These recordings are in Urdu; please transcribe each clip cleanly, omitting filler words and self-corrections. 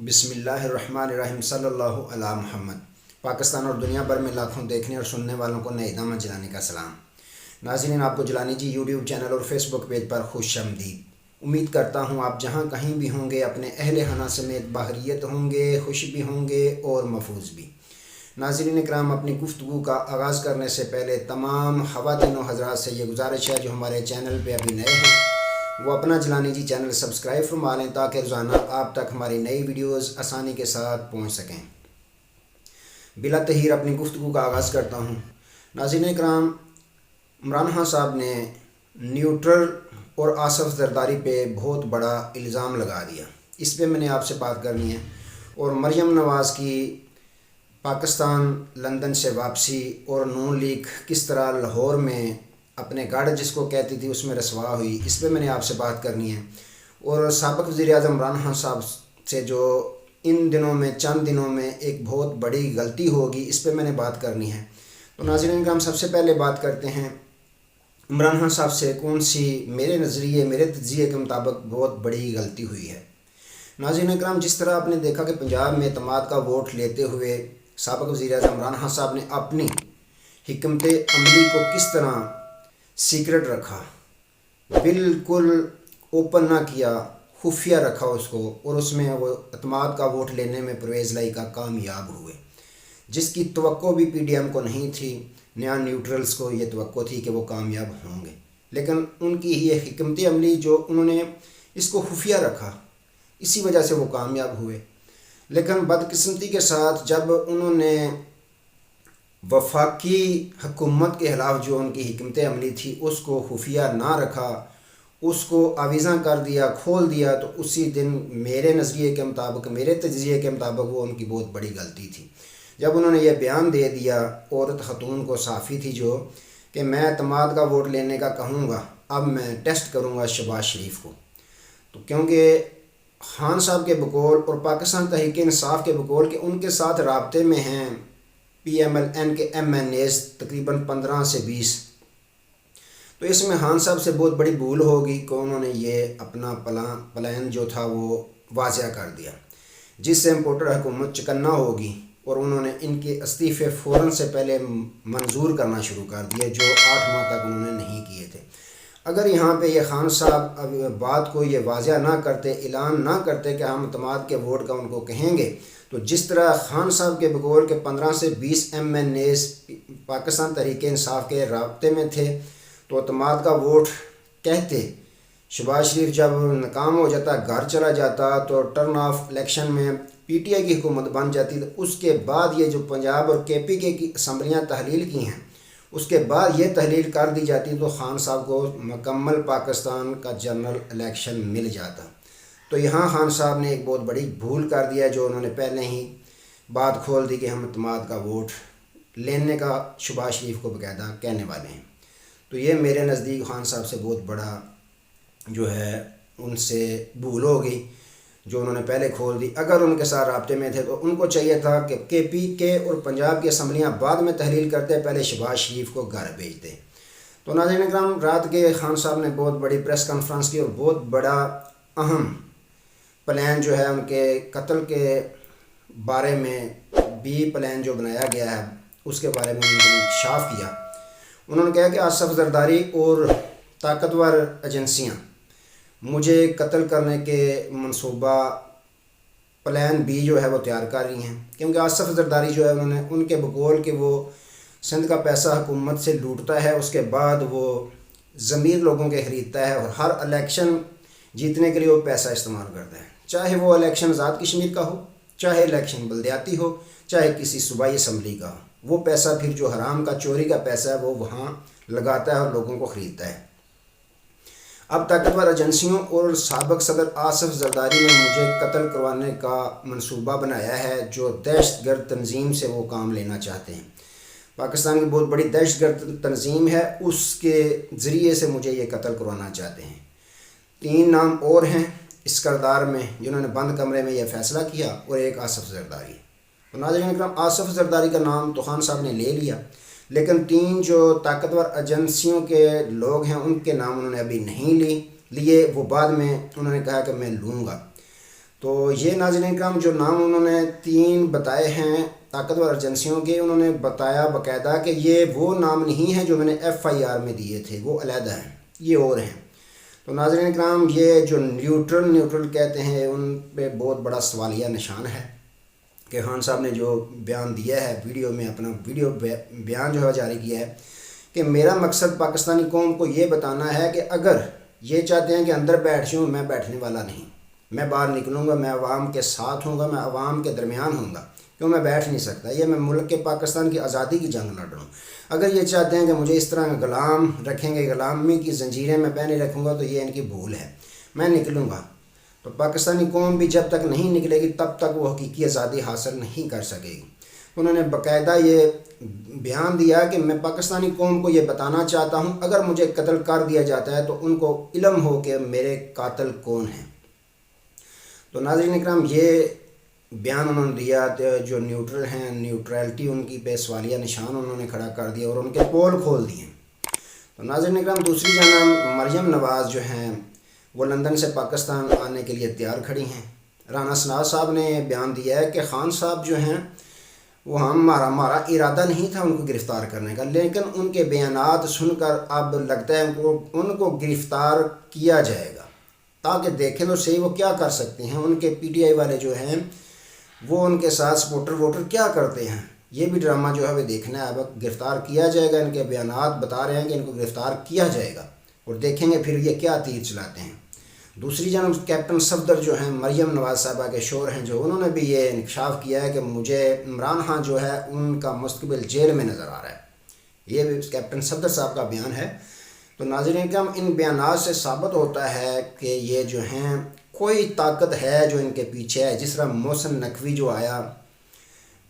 بسم اللہ الرحمن الرحیم صلی اللہ علی محمد۔ پاکستان اور دنیا بھر میں لاکھوں دیکھنے اور سننے والوں کو نئے دامن جلانے کا سلام۔ ناظرین، آپ کو جلانی جی یوٹیوب چینل اور فیس بک پیج پر خوش آمدید۔ امید کرتا ہوں آپ جہاں کہیں بھی ہوں گے اپنے اہل خانہ سمیت بحریت ہوں گے، خوش بھی ہوں گے اور محفوظ بھی۔ ناظرین اکرام، اپنی گفتگو کا آغاز کرنے سے پہلے تمام خواتین و حضرات سے یہ گزارش ہے جو ہمارے چینل پہ ابھی نئے ہیں وہ اپنا جلانی جی چینل سبسکرائب فرما لیں تاکہ روزانہ آپ تک ہماری نئی ویڈیوز آسانی کے ساتھ پہنچ سکیں۔ بلا تحیر اپنی گفتگو کا آغاز کرتا ہوں۔ ناظرین اکرام، عمران خان صاحب نے نیوٹرل اور آصف زرداری پہ بہت بڑا الزام لگا دیا، اس پہ میں نے آپ سے بات کرنی ہے۔ اور مریم نواز کی پاکستان لندن سے واپسی اور نون لیگ کس طرح لاہور میں اپنے گڑھ جس کو کہتی تھی اس میں رسوا ہوئی، اس پہ میں نے آپ سے بات کرنی ہے۔ اور سابق وزیر اعظم عمران خان صاحب سے جو ان دنوں میں چند دنوں میں ایک بہت بڑی غلطی ہوگی، اس پہ میں نے بات کرنی ہے۔ تو ناظرین ہم سب سے پہلے بات کرتے ہیں عمران خان صاحب سے کون سی میرے نظریے میرے تجزیے کے مطابق بہت بڑی غلطی ہوئی ہے۔ ناظرین اکرام، جس طرح آپ نے دیکھا کہ پنجاب میں اعتماد کا ووٹ لیتے ہوئے سابق وزیر اعظم عمران خان صاحب نے اپنی حکمت عملی کو کس طرح سیکرٹ رکھا، بالکل اوپن نہ کیا، خفیہ رکھا اس کو، اور اس میں وہ اعتماد کا ووٹ لینے میں پرویز لائی کا کامیاب ہوئے، جس کی توقع بھی پی ڈی ایم کو نہیں تھی، نیا نیوٹرلز کو یہ توقع تھی کہ وہ کامیاب ہوں گے، لیکن ان کی یہ حکمت عملی جو انہوں نے اس کو خفیہ رکھا، اسی وجہ سے وہ کامیاب ہوئے۔ لیکن بدقسمتی کے ساتھ جب انہوں نے وفاقی حکومت کے خلاف جو ان کی حکمت عملی تھی اس کو خفیہ نہ رکھا، اس کو آویزاں کر دیا، کھول دیا، تو اسی دن میرے نظریے کے مطابق میرے تجزیے کے مطابق وہ ان کی بہت بڑی غلطی تھی۔ جب انہوں نے یہ بیان دے دیا عورت خاتون کو، صحافی تھی جو، کہ میں اعتماد کا ووٹ لینے کا کہوں گا، اب میں ٹیسٹ کروں گا شہباز شریف کو، تو کیونکہ خان صاحب کے بقول اور پاکستان تحریک انصاف کے بقول کہ ان کے ساتھ رابطے میں ہیں پی ایم ایل این کے ایم این ایز تقریباً 15 سے 20، تو اس میں خان صاحب سے بہت بڑی بھول ہوگی کہ انہوں نے یہ اپنا پلان جو تھا وہ واضح کر دیا، جس سے امپورٹر حکومت چکنا ہوگی، اور انہوں نے ان کے استعفے فوراً سے پہلے منظور کرنا شروع کر دیے جو 8 ماہ تک انہوں نے نہیں کیے تھے۔ اگر یہاں پہ یہ خان صاحب بات کو یہ واضح نہ کرتے، اعلان نہ کرتے کہ ہم اعتماد کے ووٹ کا ان کو کہیں گے، تو جس طرح خان صاحب کے بقول کے 15 سے 20 M N as Pakistan Tehreek Insaf کے رابطے میں تھے تو اعتماد کا ووٹ کہتے، شہباز شریف جب ناکام ہو جاتا، گھر چلا جاتا، تو ٹرن آف الیکشن میں پی ٹی آئی کی حکومت بن جاتی، تو اس کے بعد یہ جو پنجاب اور کے پی کے کی اسمبلیاں تحلیل کی ہیں اس کے بعد یہ تحلیل کر دی جاتی تو خان صاحب کو مکمل پاکستان کا جنرل الیکشن مل جاتا۔ تو یہاں خان صاحب نے ایک بہت بڑی بھول کر دیا جو انہوں نے پہلے ہی بات کھول دی کہ ہم اعتماد کا ووٹ لینے کا شہباز شریف کو باقاعدہ کہنے والے ہیں۔ تو یہ میرے نزدیک خان صاحب سے بہت بڑا جو ہے ان سے بھول ہو گئی جو انہوں نے پہلے کھول دی۔ اگر ان کے ساتھ رابطے میں تھے تو ان کو چاہیے تھا کہ کے پی کے اور پنجاب کی اسمبلیاں بعد میں تحلیل کرتے، پہلے شہباز شریف کو گھر بھیجتے۔ تو ناظرین اکرام، رات کے خان صاحب نے بہت بڑی پریس کانفرنس کی اور بہت بڑا اہم پلان جو ہے ان کے قتل کے بارے میں بھی پلان جو بنایا گیا ہے اس کے بارے میں انہوں نے انکشاف کیا۔ انہوں نے کہا کہ آصف زرداری اور طاقتور ایجنسیاں مجھے قتل کرنے کے منصوبہ پلان بی جو ہے وہ تیار کر رہی ہیں، کیونکہ آصف زرداری جو ہے انہوں نے ان کے بقول کہ وہ سندھ کا پیسہ حکومت سے لوٹتا ہے، اس کے بعد وہ ضمیر لوگوں کے خریدتا ہے اور ہر الیکشن جیتنے کے لیے وہ پیسہ استعمال کرتا ہے، چاہے وہ الیکشن آزاد کشمیر کا ہو، چاہے الیکشن بلدیاتی ہو، چاہے کسی صوبائی اسمبلی کا ہو، وہ پیسہ پھر جو حرام کا چوری کا پیسہ ہے وہ وہاں لگاتا ہے اور لوگوں کو خریدتا ہے۔ اب طاقتور ایجنسیوں اور سابق صدر آصف زرداری نے مجھے قتل کروانے کا منصوبہ بنایا ہے جو دہشت گرد تنظیم سے وہ کام لینا چاہتے ہیں۔ پاکستان کی بہت بڑی دہشت گرد تنظیم ہے، اس کے ذریعے سے مجھے یہ قتل کروانا چاہتے ہیں۔ 3 نام اور ہیں اس کردار میں جنہوں نے بند کمرے میں یہ فیصلہ کیا، اور ایک آصف زرداری۔ تو ناظرین اکرام، آصف زرداری کا نام تو خان صاحب نے لے لیا، لیکن 3 جو طاقتور ایجنسیوں کے لوگ ہیں ان کے نام انہوں نے ابھی نہیں لیے، وہ بعد میں انہوں نے کہا کہ میں لوں گا۔ تو یہ ناظرین کرام جو نام انہوں نے 3 بتائے ہیں طاقتور ایجنسیوں کے، انہوں نے بتایا باقاعدہ کہ یہ وہ نام نہیں ہیں جو میں نے FIR میں دیے تھے، وہ علیحدہ ہیں، یہ اور ہیں۔ تو ناظرین کرام یہ جو نیوٹرل کہتے ہیں، ان پہ بہت بڑا سوالیہ نشان ہے کہ خان صاحب نے جو بیان دیا ہے ویڈیو میں، اپنا ویڈیو بیان جو ہے جاری کیا ہے کہ میرا مقصد پاکستانی قوم کو یہ بتانا ہے کہ اگر یہ چاہتے ہیں کہ اندر بیٹھ جاؤں، میں بیٹھنے والا نہیں، میں باہر نکلوں گا، میں عوام کے ساتھ ہوں گا، میں عوام کے درمیان ہوں گا، کیوں میں بیٹھ نہیں سکتا، یہ میں ملک کے پاکستان کی آزادی کی جنگ لڑ رہا ہوں۔ اگر یہ چاہتے ہیں کہ مجھے اس طرح غلام رکھیں گے، غلامی کی زنجیریں میں پہنے رکھوں گا، تو یہ ان کی بھول ہے، میں نکلوں گا۔ تو پاکستانی قوم بھی جب تک نہیں نکلے گی تب تک وہ حقیقی آزادی حاصل نہیں کر سکے گی۔ انہوں نے باقاعدہ یہ بیان دیا کہ میں پاکستانی قوم کو یہ بتانا چاہتا ہوں اگر مجھے قتل کر دیا جاتا ہے تو ان کو علم ہو کہ میرے قاتل کون ہیں۔ تو ناظرین اکرام یہ بیان انہوں نے دیا، جو نیوٹرل ہیں، نیوٹرلٹی ان کی پہ سوالیہ نشان انہوں نے کھڑا کر دیا اور ان کے پول کھول دیے۔ تو ناظرین اکرام دوسری جانب مریم نواز جو ہیں وہ لندن سے پاکستان آنے کے لیے تیار کھڑی ہیں۔ رانا سناز صاحب نے بیان دیا ہے کہ خان صاحب جو ہیں وہ ہمارا ارادہ نہیں تھا ان کو گرفتار کرنے کا، لیکن ان کے بیانات سن کر اب لگتا ہے ان کو گرفتار کیا جائے گا، تاکہ دیکھیں تو صحیح وہ کیا کر سکتے ہیں۔ ان کے PTI والے جو ہیں وہ ان کے ساتھ سپورٹر ووٹر کیا کرتے ہیں، یہ بھی ڈرامہ جو ہے وہ دیکھنا ہے۔ اب گرفتار کیا جائے گا، ان کے بیانات بتا رہے ہیں کہ ان کو گرفتار کیا جائے گا، اور دیکھیں گے پھر یہ کیا تیر چلاتے ہیں۔ دوسری جانب کیپٹن صفدر جو ہیں مریم نواز صاحبہ کے شوہر ہیں، جو انہوں نے بھی یہ انکشاف کیا ہے کہ مجھے عمران خان جو ہے ان کا مستقبل جیل میں نظر آ رہا ہے، یہ بھی کیپٹن صفدر صاحب کا بیان ہے۔ تو ناظرین کرام ان بیانات سے ثابت ہوتا ہے کہ یہ جو ہیں کوئی طاقت ہے جو ان کے پیچھے ہے۔ جس طرح محسن نقوی جو آیا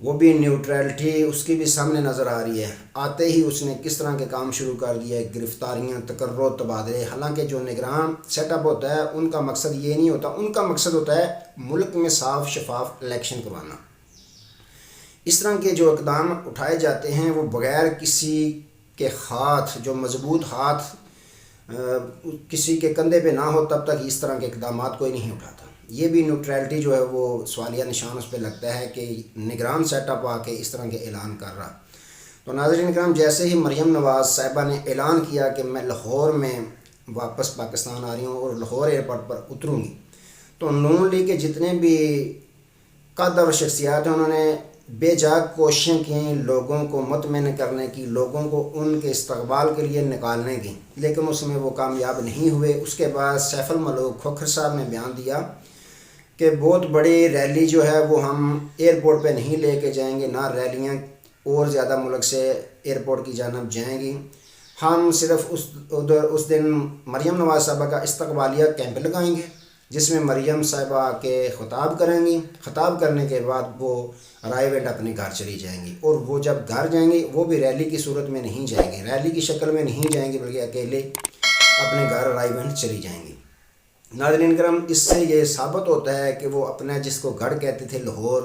وہ بھی نیوٹرلٹی اس کی بھی سامنے نظر آ رہی ہے، آتے ہی اس نے کس طرح کے کام شروع کر دیے، گرفتاریاں، تقرر، تبادلے۔ حالانکہ جو نگران سیٹ اپ ہوتا ہے ان کا مقصد یہ نہیں ہوتا، ان کا مقصد ہوتا ہے ملک میں صاف شفاف الیکشن کروانا۔ اس طرح کے جو اقدام اٹھائے جاتے ہیں وہ بغیر کسی کے ہاتھ، جو مضبوط ہاتھ کسی کے کندھے پہ نہ ہو تب تک اس طرح کے اقدامات کوئی نہیں اٹھاتا۔ یہ بھی نیوٹرلٹی جو ہے وہ سوالیہ نشان اس پہ لگتا ہے کہ نگران سیٹ اپ آ کے اس طرح کے اعلان کر رہا۔ تو ناظرین کرام جیسے ہی مریم نواز صاحبہ نے اعلان کیا کہ میں لاہور میں واپس پاکستان آ رہی ہوں اور لاہور ایئرپورٹ پر اتروں گی، تو نون لیگ کے جتنے بھی قادر و شخصیات ہیں انہوں نے بے جاگ کوششیں کی لوگوں کو مطمئن کرنے کی، لوگوں کو ان کے استقبال کے لیے نکالنے کی، لیکن اس میں وہ کامیاب نہیں ہوئے۔ اس کے بعد سیف الملوک کھوکھر صاحب نے بیان دیا کہ بہت بڑی ریلی جو ہے وہ ہم ایئرپورٹ پہ نہیں لے کے جائیں گے، نہ ریلیاں اور زیادہ ملک سے ایئرپورٹ کی جانب جائیں گی، ہم صرف اس دن مریم نواز صاحبہ کا استقبالیہ کیمپ لگائیں گے جس میں مریم صاحبہ کے خطاب کریں گی، خطاب کرنے کے بعد وہ رائے ویٹ اپنے گھر چلی جائیں گی، اور وہ جب گھر جائیں گی وہ بھی ریلی کی صورت میں نہیں جائیں گی، ریلی کی شکل میں نہیں جائیں گی، بلکہ اکیلے اپنے گھر رائے ویٹ چلی جائیں گی۔ ناظرین کرام اس سے یہ ثابت ہوتا ہے کہ وہ اپنا جس کو گڑھ کہتے تھے لاہور،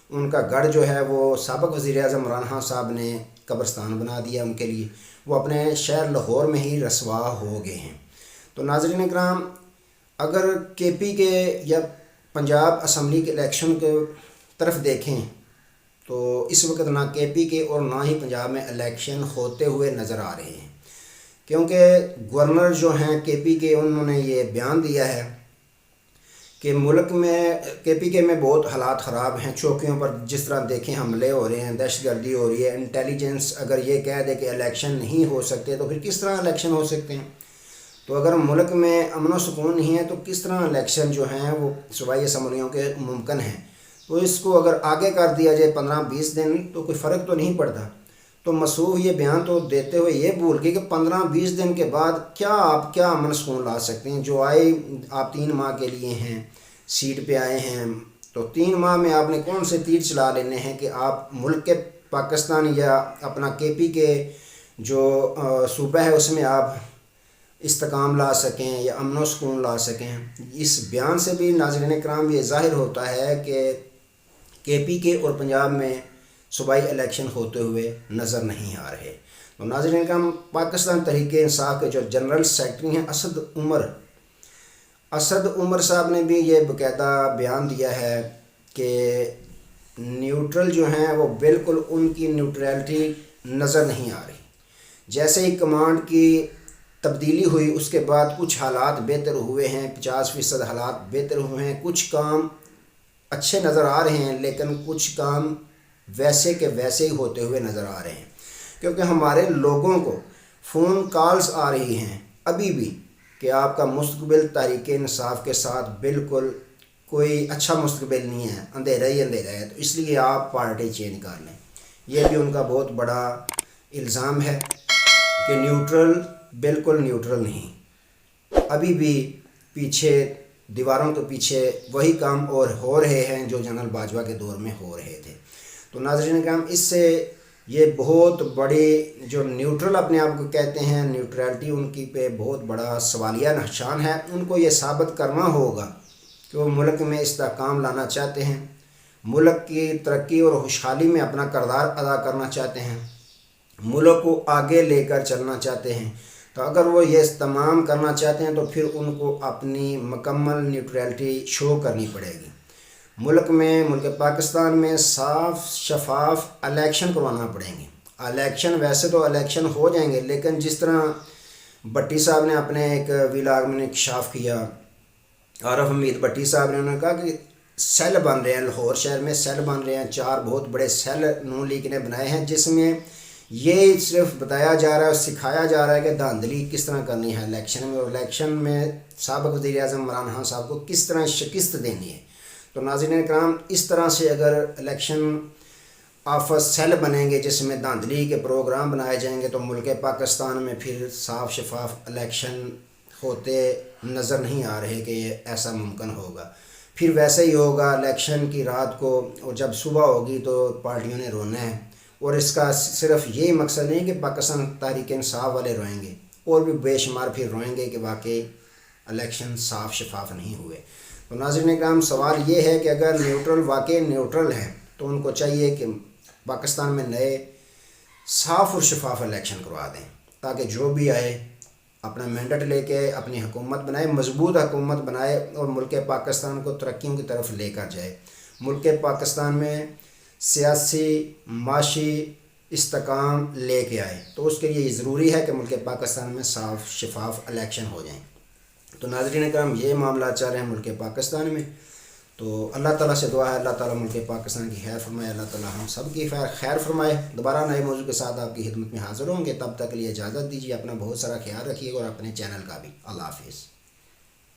ان کا گڑھ جو ہے وہ سابق وزیر اعظم عمران خان صاحب نے قبرستان بنا دیا ان کے لیے، وہ اپنے شہر لاہور میں ہی رسوا ہو گئے ہیں۔ تو ناظرین کرام اگر KP کے یا پنجاب اسمبلی کے الیکشن کے طرف دیکھیں تو اس وقت نہ KP کے اور نہ ہی پنجاب میں الیکشن ہوتے ہوئے نظر آ رہے ہیں، کیونکہ گورنر جو ہیں KP کے انہوں نے یہ بیان دیا ہے کہ ملک میں KP کے میں بہت حالات خراب ہیں، چوکیوں پر جس طرح دیکھیں حملے ہو رہے ہیں، دہشت گردی ہو رہی ہے، انٹیلیجنس اگر یہ کہہ دے کہ الیکشن نہیں ہو سکتے تو پھر کس طرح الیکشن ہو سکتے ہیں؟ تو اگر ملک میں امن و سکون نہیں ہے تو کس طرح الیکشن جو ہیں وہ صوبائی اسمبلیوں کے ممکن ہیں؟ تو اس کو اگر آگے کر دیا جائے 15-20 دن تو کوئی فرق تو نہیں پڑتا۔ تو مسعود یہ بیان تو دیتے ہوئے یہ بھول گئے کہ 15-20 دن کے بعد آپ کیا امن سکون لا سکتے ہیں؟ جو آئے آپ 3 ماہ کے لیے ہیں، سیٹ پہ آئے ہیں، تو 3 ماہ میں آپ نے کون سے تیر چلا لینے ہیں کہ آپ ملک کے پاکستان یا اپنا KP کے جو صوبہ ہے اس میں آپ استحکام لا سکیں یا امن و سکون لا سکیں؟ اس بیان سے بھی ناظرین کرام یہ ظاہر ہوتا ہے کہ KP کے اور پنجاب میں صوبائی الیکشن ہوتے ہوئے نظر نہیں آ رہے۔ تو ناظرین کرام پاکستان تحریک انصاف کے جو جنرل سیکرٹری ہیں اسد عمر، اسد عمر صاحب نے بھی یہ باقاعدہ بیان دیا ہے کہ نیوٹرل جو ہیں وہ بالکل ان کی نیوٹرلٹی نظر نہیں آ رہی. جیسے ہی کمانڈ کی تبدیلی ہوئی اس کے بعد کچھ حالات بہتر ہوئے ہیں، 50% حالات بہتر ہوئے ہیں، کچھ کام اچھے نظر آ رہے ہیں، لیکن کچھ کام ویسے کے ویسے ہی ہوتے ہوئے نظر آ رہے ہیں. کیونکہ ہمارے لوگوں کو فون کالز آ رہی ہیں ابھی بھی کہ آپ کا مستقبل تحریک انصاف کے ساتھ بالکل کوئی اچھا مستقبل نہیں ہے، اندھیرا ہی اندھیرا ہے، تو اس لیے آپ پارٹی چینج کر لیں. یہ بھی ان کا بہت بڑا الزام ہے کہ نیوٹرل بالکل نیوٹرل نہیں، ابھی بھی پیچھے دیواروں کے پیچھے وہی کام اور ہو رہے ہیں جو جنرل باجوہ کے دور میں ہو رہے تھے. تو ناظرین کرام، اس سے یہ بہت بڑی جو نیوٹرل اپنے آپ کو کہتے ہیں، نیوٹرلٹی ان کی پہ بہت بڑا سوالیہ نشان ہے. ان کو یہ ثابت کرنا ہوگا کہ وہ ملک میں استحکام لانا چاہتے ہیں، ملک کی ترقی اور خوشحالی میں اپنا کردار ادا کرنا چاہتے ہیں، ملک کو آگے لے کر چلنا چاہتے ہیں. تو اگر وہ یہ تمام کرنا چاہتے ہیں تو پھر ان کو اپنی مکمل نیوٹرلٹی شو کرنی پڑے گی. ملک میں، ملک پاکستان میں صاف شفاف الیکشن کروانا پڑیں گے. الیکشن ویسے تو الیکشن ہو جائیں گے، لیکن جس طرح بٹی صاحب نے اپنے ایک ویلاگ میں انکشاف کیا، عارف حمید بٹی صاحب نے، انہوں نے کہا کہ سیل بن رہے ہیں، لاہور شہر میں سیل بن رہے ہیں، 4 بہت بڑے سیل نون لیگ نے بنائے ہیں، جس میں یہ صرف بتایا جا رہا ہے اور سکھایا جا رہا ہے کہ دھاندلی کس طرح کرنی ہے الیکشن میں، اور الیکشن میں سابق وزیر اعظم عمران خان صاحب کو کس طرح شکست دینی ہے. تو ناظرین کرام، اس طرح سے اگر الیکشن آفس سیل بنیں گے جس میں دھاندلی کے پروگرام بنائے جائیں گے تو ملک پاکستان میں پھر صاف شفاف الیکشن ہوتے نظر نہیں آ رہے کہ یہ ایسا ممکن ہوگا. پھر ویسے ہی ہوگا، الیکشن کی رات کو اور جب صبح ہوگی تو پارٹیوں نے رونا ہے. اور اس کا صرف یہی مقصد نہیں کہ پاکستان تحریک انصاف والے روئیں گے، اور بھی بے شمار پھر روئیں گے کہ واقعی الیکشن صاف شفاف نہیں ہوئے. تو ناظرین کرام، سوال یہ ہے کہ اگر نیوٹرل واقعی نیوٹرل ہیں تو ان کو چاہیے کہ پاکستان میں نئے صاف اور شفاف الیکشن کروا دیں، تاکہ جو بھی آئے اپنا مینڈیٹ لے کے اپنی حکومت بنائے، مضبوط حکومت بنائے اور ملک پاکستان کو ترقیوں کی طرف لے کر جائے. ملک پاکستان میں سیاسی معاشی استحکام لے کے آئے، تو اس کے لیے ضروری ہے کہ ملک پاکستان میں صاف شفاف الیکشن ہو جائیں. تو ناظرین کرام، یہ معاملات چل رہے ہیں ملک پاکستان میں. تو اللہ تعالیٰ سے دعا ہے اللہ تعالیٰ ملک پاکستان کی خیر فرمائے، اللہ تعالیٰ ہم سب کی خیر فرمائے. دوبارہ نئے موضوع کے ساتھ آپ کی خدمت میں حاضر ہوں گے، تب تک کے لیے اجازت دیجیے. اپنا بہت سارا خیال رکھیے اور اپنے چینل کا بھی. اللہ حافظ.